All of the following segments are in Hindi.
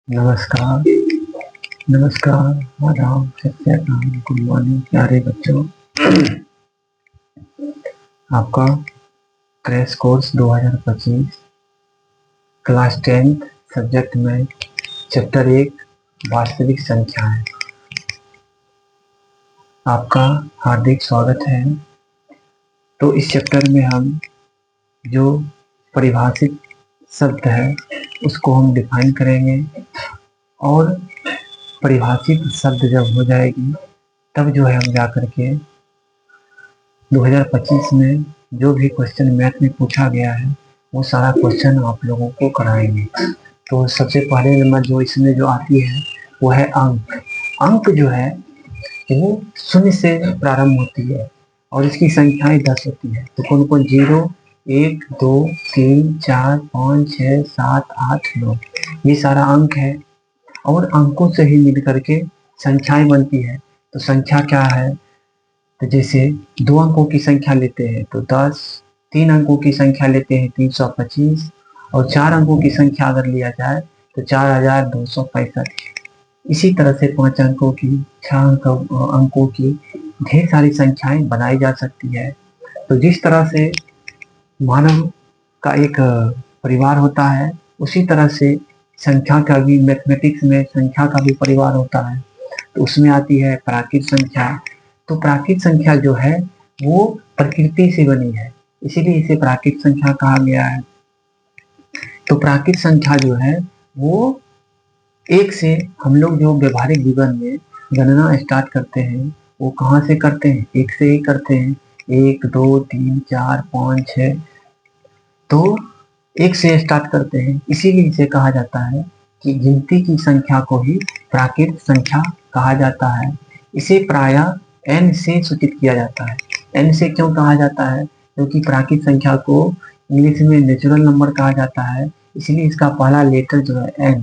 नमस्कार, नमस्कार, आदाब, सत गुड मॉर्निंग प्यारे बच्चों। आपका crash course 2025 class 10th subject में चैप्टर 1 वास्तविक संख्याएं, आपका हार्दिक स्वागत है। तो इस चैप्टर में हम जो परिभाषित शब्द है उसको हम डिफाइन करेंगे और परिभाषित शब्द जब हो जाएगी तब जो है हम जा करके 2025 में जो भी क्वेश्चन मैथ में पूछा गया है वो सारा क्वेश्चन आप लोगों को कराएंगे। तो सबसे पहले नंबर जो इसमें जो आती है वो है अंक। अंक जो है वो 0 से प्रारंभ होती है और इसकी संख्याएं 10 होती है। तो कौन कौन 0, 1, 2, 3, 4, 5, 6, 7, 8, 9 ये सारा अंक है और अंकों से ही मिल करके संख्याएं बनती है। तो संख्या क्या है? तो जैसे 2 अंकों की संख्या लेते हैं तो 10, 3 अंकों की संख्या लेते हैं 325 और 4 अंकों की संख्या अगर लिया जाए तो 4265। इसी तरह से 5 अंकों की, 6 अंकों की ढेर सारी संख्याएं बनाई जा सकती है। तो जिस तरह से मानव का एक परिवार होता है उसी तरह से संख्या का भी, मैथमेटिक्स में संख्या का भी परिवार होता है। तो उसमें आती है प्राकृत संख्या। तो प्राकृत संख्या जो है वो प्रकृति से बनी है, इसीलिए इसे प्राकृत संख्या कहा गया है। तो प्राकृत संख्या जो है वो 1 से, हम लोग जो व्यवहारिक जीवन में गणना स्टार्ट करते हैं वो कहाँ से करते हैं? 1 से ही करते हैं। 1, 2, 3, 4, 5, 6 तो 1 से स्टार्ट करते हैं। इसीलिए इसे कहा जाता है कि गिनती की संख्या को ही प्राकृत संख्या कहा जाता है। इसे प्रायः n से सूचित किया जाता है। n से क्यों कहा जाता है? क्योंकि प्राकृत संख्या को इंग्लिश में नेचुरल नंबर कहा जाता है, इसलिए इसका पहला लेटर जो है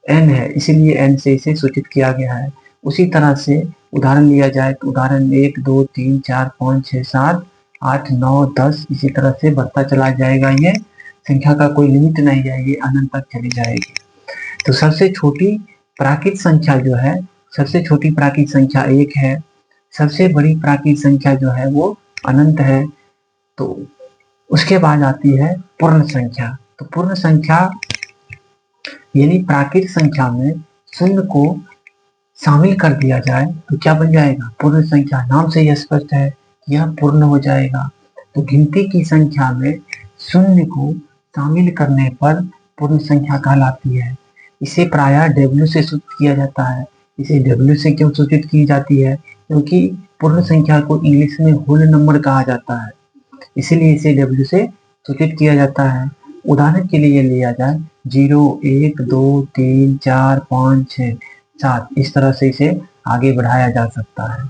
n है, इसीलिए n से इसे सूचित किया गया है। उसी तरह से उदाहरण लिया जाए तो उदाहरण 1, 2, 3, 4, 5, 6, 7, 8, 9, 10 इसी तरह से बढ़ता चला जाएगा। ये संख्या का कोई लिमिट नहीं है, ये अनंत तक चली जाएगी। तो सबसे छोटी प्राकृत संख्या जो है, सबसे छोटी प्राकृत संख्या 1 है। सबसे बड़ी प्राकृत संख्या जो है वो अनंत है। तो उसके बाद आती है पूर्ण संख्या। तो पूर्ण संख्या यानी प्राकृत संख्या में शून्य को शामिल कर दिया जाए तो क्या बन जाएगा? पूर्ण संख्या। नाम से यह स्पष्ट है कि यह पूर्ण हो जाएगा। तो गिनती की संख्या में शून्य को शामिल करने पर पूर्ण संख्या कहलाती है। इसे प्रायः W से सूचित किया जाता है। इसे W से क्यों सूचित की जाती है? क्योंकि पूर्ण संख्या को इंग्लिश में होल नंबर कहा जाता है, इसीलिए इसे W से सूचित किया जाता है। उदाहरण के लिए लिया जाए 0, 1, 2, 3, 4, 5, 6, 7 इस तरह से इसे आगे बढ़ाया जा सकता है।